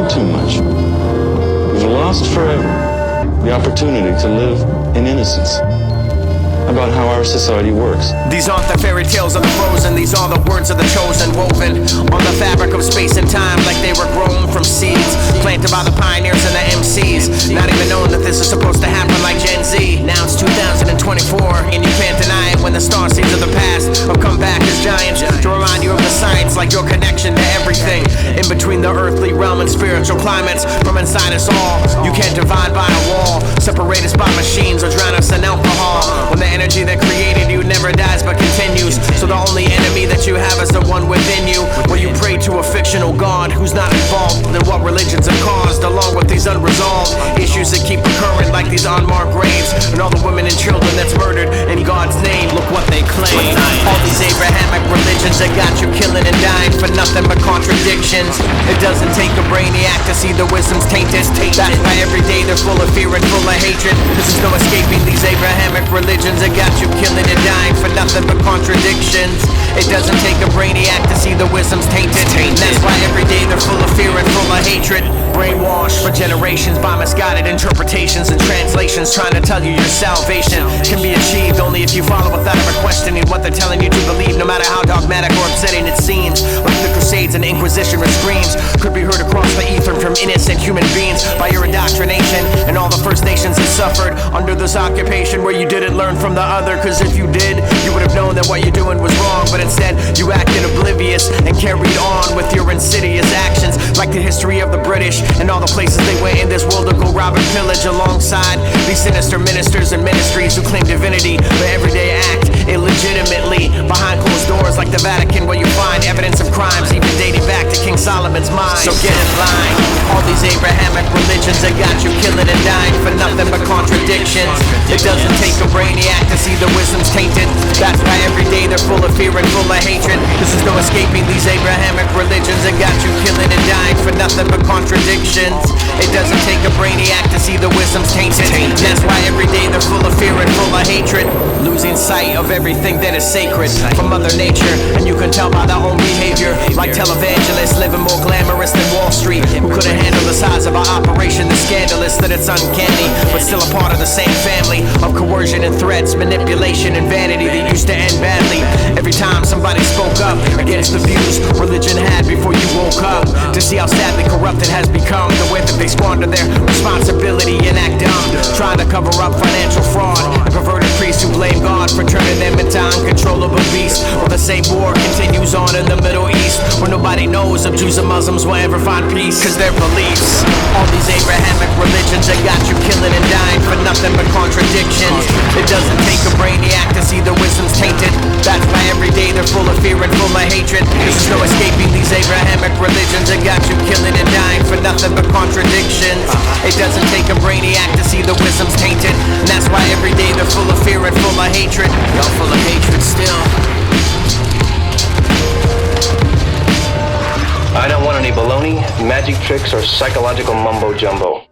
know too much. We've lost forever the opportunity to live in innocence about how our society works. These aren't the fairy tales of the frozen, these are the words of the chosen, woven on the fabric of space and time like they were grown from seeds, planted by the pioneers and the MCs, not even knowing that this is supposed to happen like Gen Z. Now it's 2024 and you can't deny it when the star seeds of the past have come back as giants to remind you of the science, like your connection to everything in between the earthly realm and spiritual climates from inside us all. You can't divide by a wall, separate us by machines or drown us in alcohol, when the energy that created you never dies but continues. So the only enemy that you have is the one within you, where you pray to a fictional god who's not involved in what religions have caused, along with these unresolved issues that keep recurring like these unmarked graves, and all the women and children that's murdered in God's name. Look what they claim. All these Abrahamic religions that got you killing and dying for nothing but contradictions. It doesn't take a brainiac to see the wisdom's tainted. That's why every day they're full of fear and full of hatred. There's no escaping these Abrahamic religions that got you killing and dying for nothing but contradictions. It doesn't take a brainiac to see the wisdom's tainted. That's why every day they're full of fear and full of hatred. Brainwashed for generations by misguided interpretations and translations, trying to tell you your salvation can be achieved only if you follow without ever questioning what they're telling you to believe, no matter how dogmatic or upsetting it seems. Like the Crusades and Inquisition with screams could be heard across the ether from innocent human beings by your indoctrination, and all the First Nations that suffered under this occupation where you didn't learn from the other, cause if you did, you would have known that what you're doing was wrong, but instead you acted oblivious and carried on with your insidious actions, like the history of the British and all the places they went in this world to go rob and pillage, alongside these sinister ministers and ministries who claim divinity but everyday act illegitimately behind closed doors like the Vatican, where you find evidence of crimes even dating back to King Solomon's mind. So get in line. All these Abrahamic religions that got you killing and dying for nothing but contradictions. It doesn't take a brainiac to see the wisdom's tainted. That's why every day they're full of fear and full of hatred. This is no escaping these Abrahamic religions that got you killing and dying for nothing but contradictions. It doesn't take a brainiac to see the wisdom's tainted. That's why every day they're full of fear and full of hatred, losing sight of everything that is sacred from Mother Nature, and you can tell by their own behavior. Like televangelists living more glamorous than Wall Street, who couldn't handle the size of our operation. The scandalous that it's uncanny, but still a part of the same family of coercion and threats, manipulation and vanity that used to end badly every time somebody spoke up against the views religion had before you woke up. To see how sadly corrupt it has become, the way that they squander their responsibility and act dumb, trying to cover up financial fraud, and perverted priests who blame God for turning them into uncontrollable beasts. While the same war continues on in the Middle East, where nobody knows if Jews or Muslims will ever find peace, cause their beliefs. All these Abrahamic religions that got you killing and dying for nothing but contradictions. It doesn't take a brainiac to see the wisdom's tainted. That's why every day they're full of fear and full of hatred. There's no escaping these Abrahamic religions that got you killing and dying for nothing but contradictions. It doesn't take a brainiac to see the wisdom's tainted. And that's why every day they're full of fear and full of hatred. Y'all full of hatred still. I don't want any baloney, magic tricks, or psychological mumbo-jumbo.